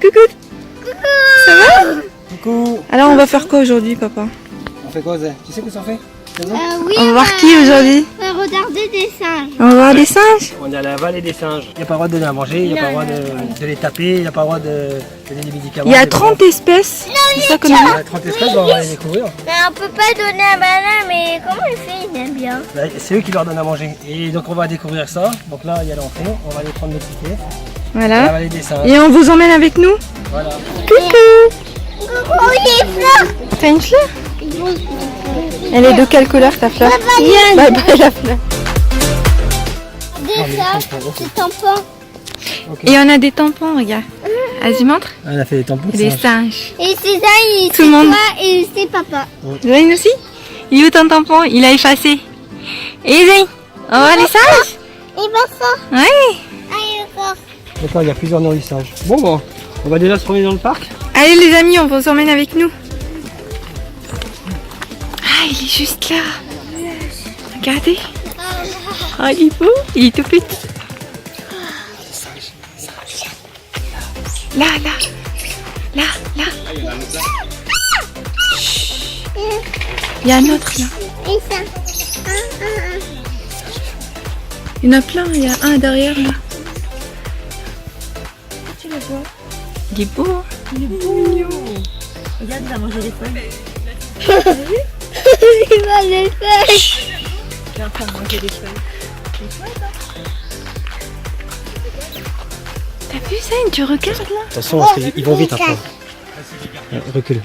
Coucou. Ça va? Coucou. Alors on va faire quoi aujourd'hui, papa? On fait quoi, Zé? Tu sais quoi ça fait? Oui, On va voir qui aujourd'hui? on va regarder des singes. On va voir des singes? On est à la vallée des singes. Il n'y a pas le droit de donner à manger, il n'y a pas le droit de les taper, il n'y a pas le droit de donner des médicaments. Il y a 30 espèces. C'est ça qu'on a Il y vu? a 30 espèces, on va les découvrir. Mais on peut pas donner un banane, mais comment il fait? Il aime bien. Là, c'est eux qui leur donnent à manger. Et donc on va découvrir ça. Donc là, il y a l'entrée, on va aller prendre le ticket. La Voilà. vallée des singes. Et on vous emmène avec nous? Voilà. Coucou. Coucou, les fleurs. T'as une fleur? Elle est de quelle couleur ta fleur? Bye bye la fleur. Des singes, des tampons. Et on a des tampons, regarde. Vas-y, montre. Elle a fait des tampons de Des singes. singes. Et c'est ça, Tout c'est le monde. toi et c'est papa. Zayn aussi? Il est où ton tampon? Il a effacé. Et Zayn, on va voir les singes? Et bah ça. Ouais. Allez, encore. D'accord, il y a plusieurs nourrissages. Bon, on va déjà se promener dans le parc. Allez les amis, on vous emmène avec nous. Ah, il est juste là. Regardez. Oh, il est beau. Il est tout petit. Là, là. Là, là. Chut. Il y a un autre là. Et ça. Il y en a plein. Il y a un derrière là. Tu le vois? Il est beau. Hein. Il est beau. Regarde, il a mangé des feuilles. Il va les faire. Il est en train de manger des feuilles. T'as vu ça? Tu regardes là? Attention, parce qu'ils vont vite après. Recule.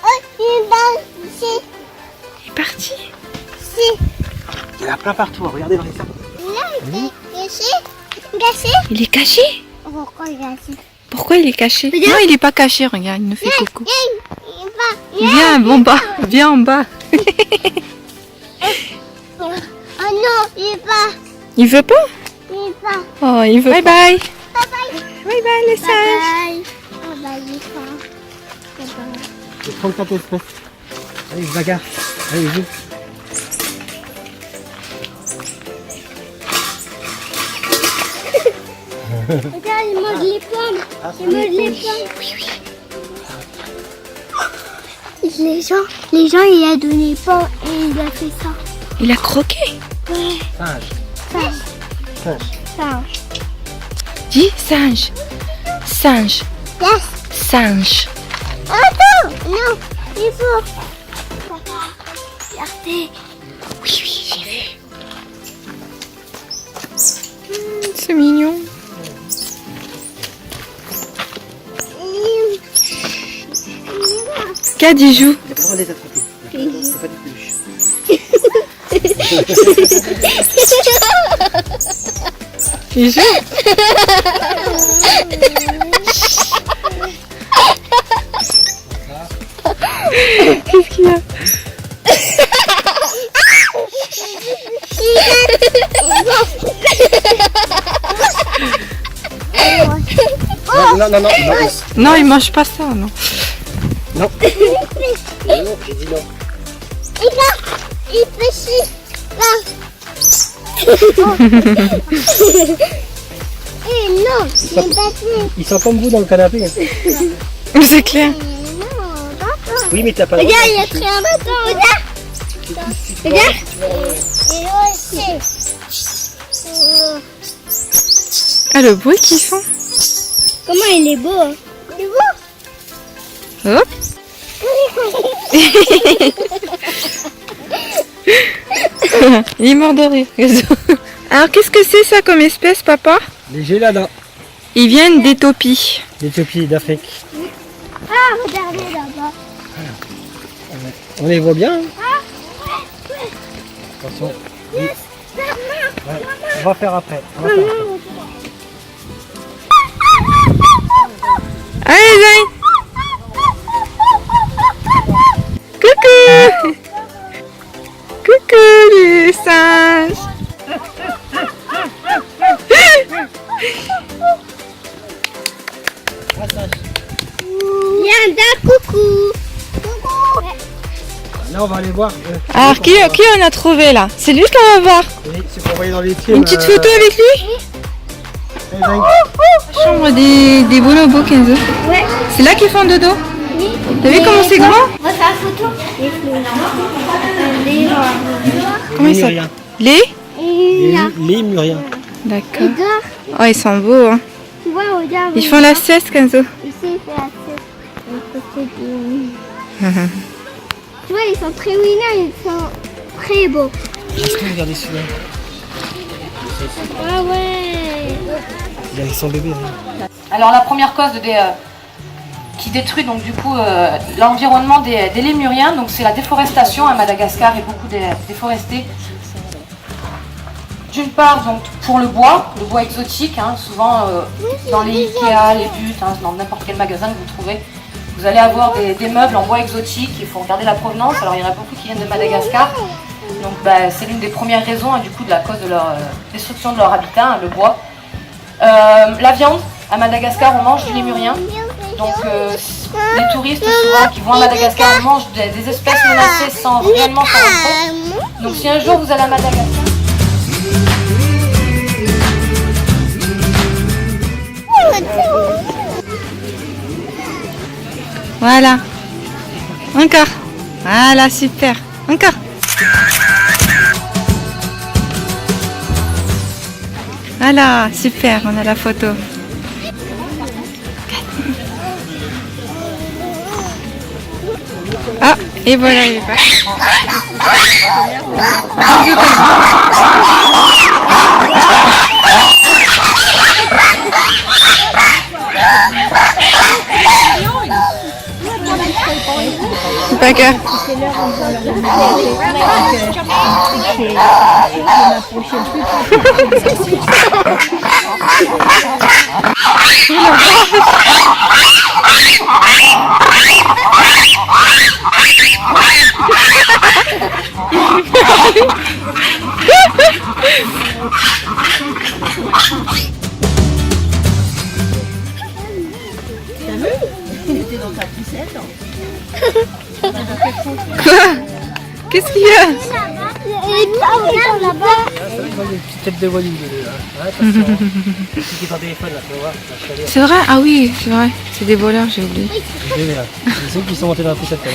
Oh, il va ici. Il est parti. Ici. Il y en a plein partout, regardez dans les sacs. Là, il est ici. Caché. Il est caché? Pourquoi il est ici? Pourquoi il est caché? Non, il est pas caché. Regarde, il nous fait coucou. Il va. Viens en bas. Viens en bas. Oh non, il va. Il veut pas? Il va. Oh, il veut. Bye bye. Bye bye. Bye bye les singes. Bye. Bye bye, il va. Bye bye. Il y a 34 espèces. Allez, je bagarre. Allez, joue. Regarde, il mange les pommes. Il mange les pommes. Les gens, il a donné les pommes et il a fait ça. Il a croqué. Ouais. Singe. Singe. Singe. Singe. Dis singe. Singe. Yes. Singe. Attends. Non. Il faut. Papa. Regardez. Oui, oui, j'ai vu. C'est mignon. Kad, il joue. Il n'y a pas le droit de les attraper. C'est pas des peluches. Il joue. Qu'est-ce qu'il y a? Non, non, non, non. Non, il mange pas ça, non. Non. Non, j'ai dit non. Il va. Il fait ci. Là. Eh non. Il est battu. Ils sont comme vous dans le canapé. C'est clair. Non, papa. Oui, mais t'as pas le droit. Regarde, il a pris un bâton, regarde. Regarde. Et aussi. Ah, le bruit qu'ils font. Comment il est beau. Hein. Il est beau. Hop. Il est mort de rire. Alors, qu'est-ce que c'est ça comme espèce, papa? Les gélades Ils viennent d'Éthiopie. d'Éthiopie, d'Afrique. Ah, regardez là-bas. On les voit bien. Hein? Ah, Attention. yes. Ouais, on va faire après. On va faire après. Allez, Zayn. Coucou. Coucou les singes. Viens d'un coucou. Coucou. Là, on va aller voir. Alors, qui on a trouvé là? C'est lui qu'on va voir. Oui, c'est pour envoyer dans les films. Une petite photo avec lui? Chambre des bonobos, Kenzo. Ouais. C'est là qu'ils font dodo. Oui. T'as vu comment c'est grand? On va faire la photo. Les Comment ils Muriens. s'appellent? Les? Les Muriens. D'accord. Regarde. Oh, ils sont beaux. Hein. Tu vois, regarde. Ils font la sieste, Kenzo. Ici, il fait la tête. Tu vois, ils sont très mignons, ils sont très beaux. Regardez celui-là. Ah ouais. Il a son bébé. Hein. Alors la première cause qui détruit donc du coup l'environnement des lémuriens, donc c'est la déforestation. À Madagascar, il y a beaucoup déforesté. D'une part donc pour le bois exotique, hein, souvent dans les Ikea, les buts, hein, dans n'importe quel magasin que vous trouvez, vous allez avoir des meubles en bois exotique. Il faut regarder la provenance. Alors il y en a beaucoup qui viennent de Madagascar. Donc c'est l'une des premières raisons, hein, du coup, de la cause de leur destruction de leur habitat, hein, le bois. La viande, à Madagascar, on mange du lémurien. Donc les touristes souvent qui vont à Madagascar mangent des espèces menacées sans réellement s'en rendre compte. Donc si un jour vous allez à Madagascar... Voilà. Encore. Voilà, super. Encore. Voilà, super, on a la photo. Ah, et voilà, il est parti. C'est pas grave. Quoi? Qu'est-ce qu'il y a? Là-bas. Il y a une petite tête de voyou là. Ouais, attention. Celui qui est en téléphone là, tu vas voir. C'est vrai? Ah oui, c'est vrai. C'est des voleurs, j'ai oublié. C'est ceux qui sont montés dans la poussette là.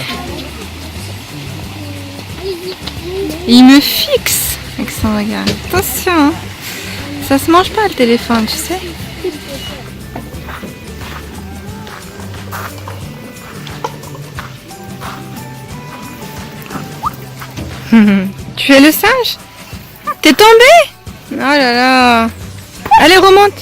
Il me fixe avec son regard. Attention, hein. Ça se mange pas le téléphone, tu sais. Tu es le singe? T'es tombé? Oh là là. Allez, remonte.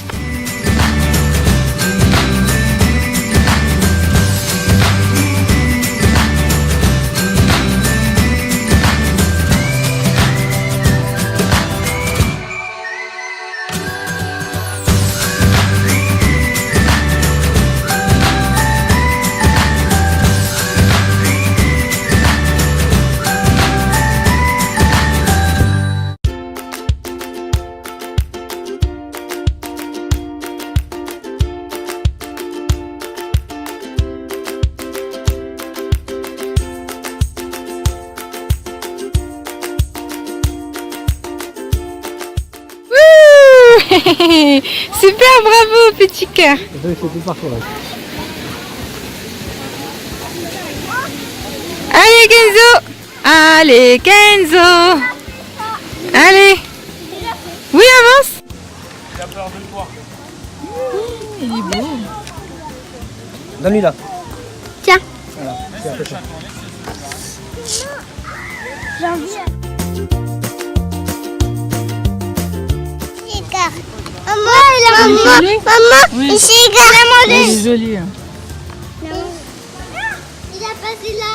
Super, bravo, petit cœur. Il faut tout partout là. Allez, Kenzo. Allez, Kenzo. Allez. Oui, avance. Il a peur de toi. Il est beau. Donne-lui là. Tiens. Voilà, c'est un peu cher. J'ai envie. Maman, ici, il est joli. Il a passé là.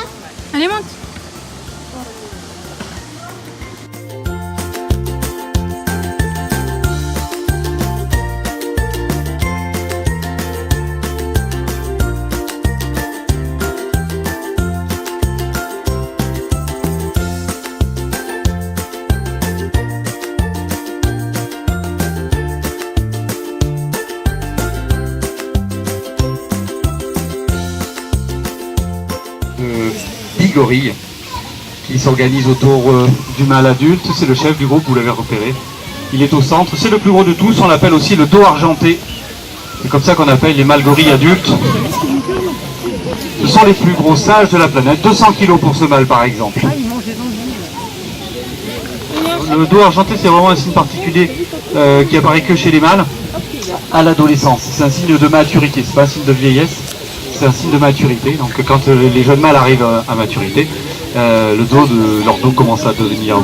Allez, monte. Gorille qui s'organise autour du mâle adulte. C'est le chef du groupe, vous l'avez repéré. Il est au centre. C'est le plus gros de tous. On l'appelle aussi le dos argenté. C'est comme ça qu'on appelle les mâles gorilles adultes. Ce sont les plus gros sages de la planète. 200 kg pour ce mâle par exemple. Le dos argenté, c'est vraiment un signe particulier qui apparaît que chez les mâles à l'adolescence. C'est un signe de maturité, c'est pas un signe de vieillesse, c'est un signe de maturité. Donc quand les jeunes mâles arrivent à maturité, leur dos commence à devenir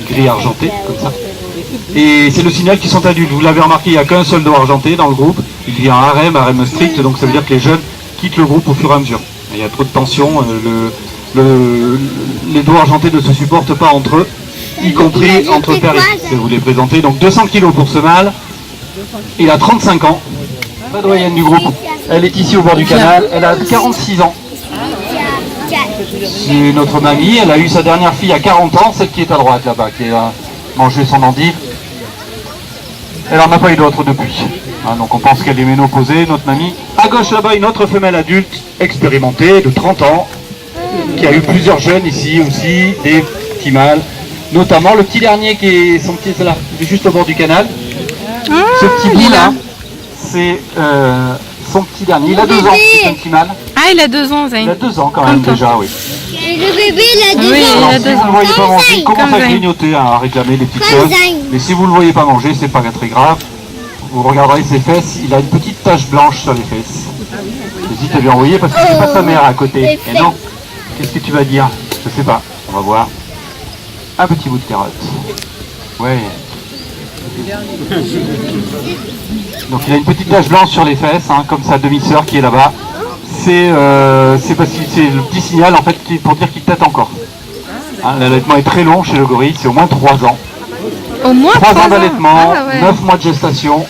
gris argenté, comme ça. Et c'est le signal qu'ils sont adultes. Vous l'avez remarqué, il n'y a qu'un seul dos argenté dans le groupe. Il y a un harem strict, donc ça veut dire que les jeunes quittent le groupe au fur et à mesure. Il y a trop de tension, les dos argentés ne se supportent pas entre eux, y compris entre pères et fils. Je vais vous les présenter. Donc 200 kg pour ce mâle. Il a 35 ans. Pas doyenne du groupe. Elle est ici au bord du canal. Elle a 46 ans. C'est notre mamie. Elle a eu sa dernière fille à 40 ans, celle qui est à droite là-bas, qui a mangé son endive. Elle n'en a pas eu d'autre depuis. Donc on pense qu'elle est ménopausée, notre mamie. À gauche là-bas, une autre femelle adulte expérimentée de 30 ans. Qui a eu plusieurs jeunes ici aussi, des petits mâles, notamment le petit dernier qui est son petit, là, il est juste au bord du canal. Ce petit bout là, c'est son petit dernier. Il a 2 ans, c'est un petit mâle. Ah, il a 2 ans, Zayn. Il a 2 ans quand même déjà, oui. Et le bébé, il a 2 Oui, ans. il a Alors, si 2 vous ne le voyez pas manger, il commence Comme à Zayn. grignoter, à réclamer des petites Comme choses. Zayn. Mais si vous ne le voyez pas manger, c'est pas très grave. Vous regarderez ses fesses, il a une petite tache blanche sur les fesses. J'hésite à lui envoyer parce que c'est pas sa mère à côté. Et non. Qu'est-ce que tu vas dire? Je sais pas, on va voir. Un petit bout de carotte. Ouais. Donc il a une petite tache blanche sur les fesses, comme sa demi-sœur qui est là-bas. C'est parce que c'est le petit signal en fait pour dire qu'il tète encore. L'allaitement est très long chez le gorille, c'est au moins 3 ans. Au moins 3 ans d'allaitement, Ah, ouais. 9 mois de gestation.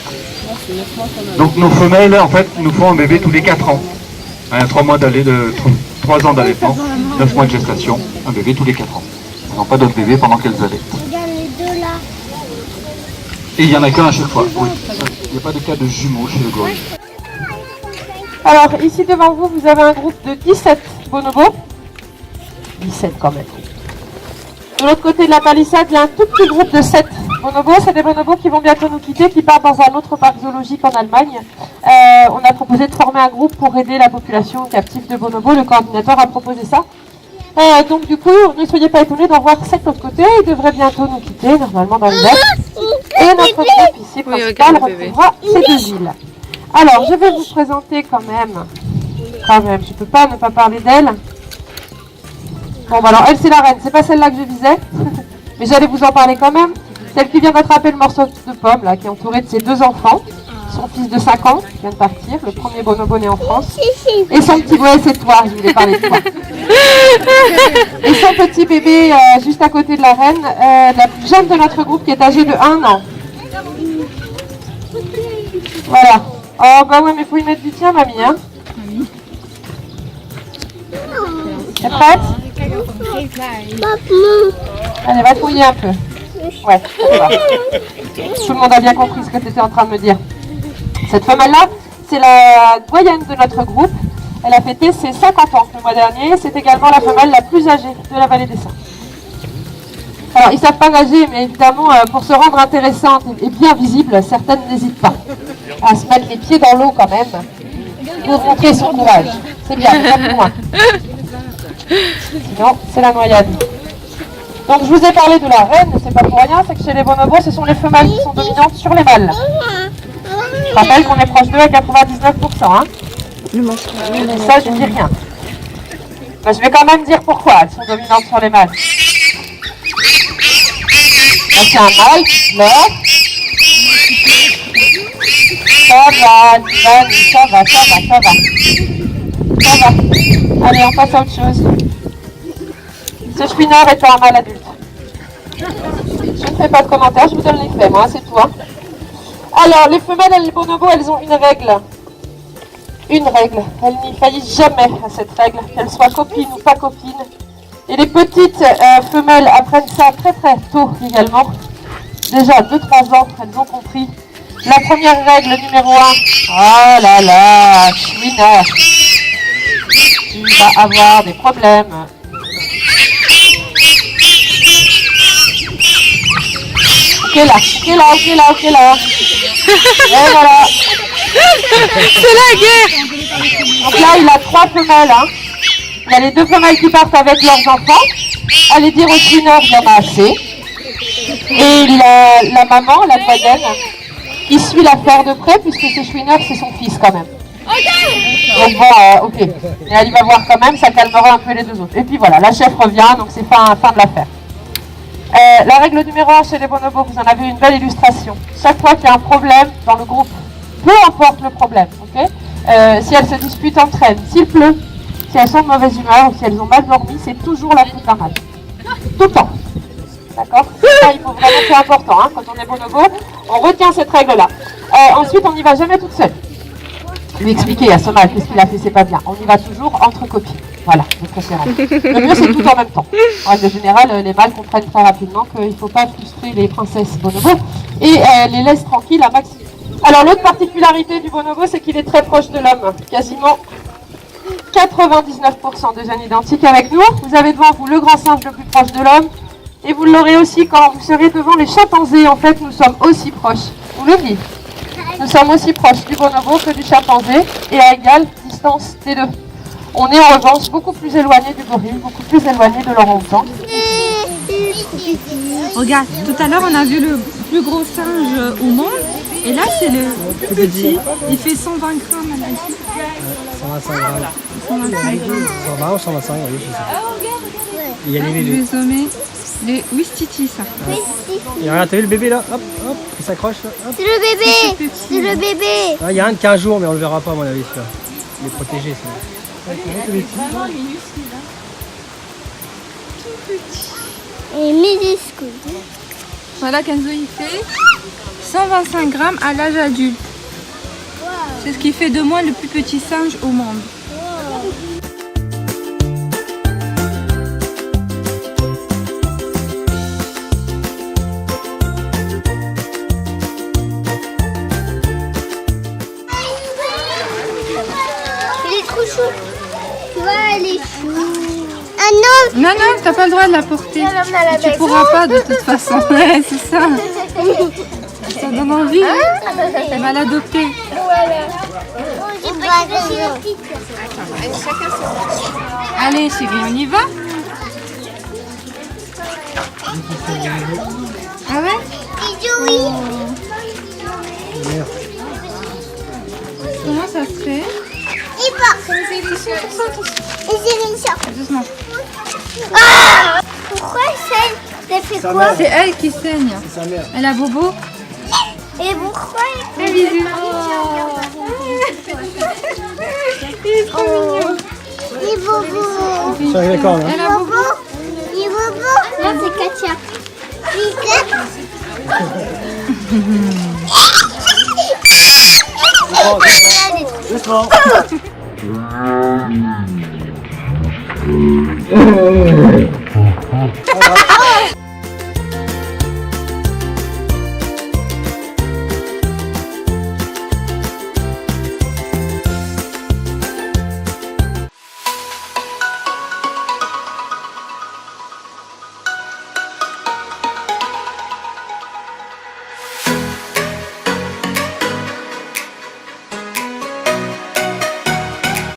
Donc nos femelles en fait nous font un bébé tous les 4 ans. 3 ans d'allaitement, 9 mois de gestation, un bébé tous les 4 ans. Elles n'ont pas d'autres bébés pendant qu'elles allaitent. Regarde les 2 là. Et il n'y en a qu'un à chaque fois. Oui. Il n'y a pas de cas de jumeaux chez le gorille. Alors, ici devant vous, vous avez un groupe de 17 bonobos. 17 quand même. De l'autre côté de la palissade, il y a un tout petit groupe de 7 bonobos. C'est des bonobos qui vont bientôt nous quitter, qui partent dans un autre parc zoologique en Allemagne. On a proposé de former un groupe pour aider la population captive de bonobos. Le coordinateur a proposé ça. Donc du coup, ne soyez pas étonnés d'en voir 7 de l'autre côté. Ils devraient bientôt nous quitter, normalement dans l'hiver. Et notre groupe ici principal retrouvera ces 2 îles. Alors, je vais vous présenter quand même, je peux pas ne pas parler d'elle. Bon, bah alors, elle, c'est la reine. C'est pas celle-là que je visais, mais j'allais vous en parler quand même. Celle qui vient d'attraper le morceau de pomme, là, qui est entourée de ses 2 enfants. Son fils de 5 ans, qui vient de partir, le premier bonobo né en France. Et son petit bébé, c'est toi, je voulais parler de toi. Et son petit bébé, juste à côté de la reine, la plus jeune de notre groupe, qui est âgée de 1 an. Voilà. Oh, bah ouais, mais faut y mettre du tien, mamie, hein. T'es prête? Allez, va fouiller un peu. Ouais, d'accord. Tout le monde a bien compris ce que tu étais en train de me dire. Cette femelle-là, c'est la doyenne de notre groupe. Elle a fêté ses 50 ans le mois dernier. C'est également la femelle la plus âgée de la vallée des Saints. Alors, ils ne savent pas nager, mais évidemment, pour se rendre intéressante et bien visible, certaines n'hésitent pas à se mettre les pieds dans l'eau quand même, pour montrer son courage. C'est bien, mais pas plus loin. Sinon, c'est la noyade. Donc, je vous ai parlé de la reine, c'est pas pour rien, c'est que chez les bonobos, ce sont les femelles qui sont dominantes sur les mâles. Je rappelle qu'on est proche d'eux à 99%. Hein. Ça, je ne dis rien. Ben, je vais quand même dire pourquoi elles sont dominantes sur les mâles. Ben, c'est un mâle qui pleure. Ça va, Divan, ça va. Ça va. Allez, on passe à autre chose. Ce chouineur est un mâle adulte. Je ne fais pas de commentaires, je vous donne les faits, moi, c'est tout. Hein. Alors, les femelles et les bonobos, elles ont une règle. Une règle. Elles n'y faillissent jamais à cette règle, qu'elles soient copines ou pas copines. Et les petites femelles apprennent ça très très tôt également. Déjà, à 2-3 ans, elles ont compris. La première règle numéro 1. Oh là là, chouineur. Tu vas avoir des problèmes. Ok là, ok là, ok là, ok là. Et voilà. C'est la guerre. Donc là, il a 3 femelles. Hein. Il y a les 2 femelles qui partent avec leurs enfants. Allez dire au chouineur, il y en a assez. Et la maman, la doyenne, qui suit l'affaire de près, puisque ce chouineur, c'est son fils quand même. Donc bon, ok. Et elle y va voir quand même, ça calmera un peu les 2 autres. Et puis voilà, la chef revient, donc c'est fin de l'affaire. La règle numéro 1 chez les bonobos, vous en avez une belle illustration. Chaque fois qu'il y a un problème dans le groupe, peu importe le problème, ok, si elles se disputent entre elles, s'il pleut, si elles sont de mauvaise humeur, si elles ont mal dormi, c'est toujours la faute d'un mâle. Tout le temps. D'accord? Ça, il faut vraiment, c'est important, hein, quand on est bonobo, on retient cette règle-là. Ensuite, on n'y va jamais toute seule. Lui expliquer à ce mâle qu'est-ce qu'il a fait, c'est pas bien. On y va toujours entre copines. Voilà, de préférence. Le mieux, c'est tout en même temps. En règle générale, les mâles comprennent très rapidement qu'il ne faut pas frustrer les princesses bonobo et les laisse tranquilles à maximum. Alors, l'autre particularité du bonobo, c'est qu'il est très proche de l'homme. Quasiment 99% de gènes identiques avec nous. Vous avez devant vous le grand singe le plus proche de l'homme. Et vous l'aurez aussi quand vous serez devant les chimpanzés. En fait, nous sommes aussi proches. Vous le dites. Nous sommes aussi proches du bonobo que du chimpanzé et à égale distance des 2. On est en revanche beaucoup plus éloigné du gorille, beaucoup plus éloigné de l'orang-outan. Regarde, tout à l'heure on a vu le plus gros singe au monde et là c'est le plus petit. Il fait 120 grammes à la vie. 125 grammes. 125 grammes. 120 ou 125, oui, je sais. Il y a les Je bébés. vais zoomer les Wistiti ça. Et regarde, t'as vu le bébé là? Hop, hop, il s'accroche là. Hop. C'est le bébé. C'est le bébé. Ah, il y a un de 15 jours, mais on le verra pas à mon avis. Celui-là. Il est protégé. Et minuscule. Voilà, Kenzo il fait 125 grammes à l'âge adulte. C'est ce qui fait de moi le plus petit singe au monde. Il est trop chou. Tu vois, elle est chou. Ah non. Non, non, t'as pas le droit de la porter. Tu pourras pas de toute façon. Ouais, c'est ça. Ça donne envie. Elle va l'adopter. J'ai pas de la petite. Allez, chérie, on y va? Ah ouais? Oui. Comment ça se fait? Il part. Et j'ai une sorte. Doucement. Ah! Pourquoi ça fait Sa quoi? mère. C'est elle qui saigne. C'est sa mère. Elle a bobo. Et pourquoi Un bisou. Il est trop mignon. Il est bobo. Ça, d'accord, là. Elle a bobo. Il est bobo. Là, c'est Katia. Doucement.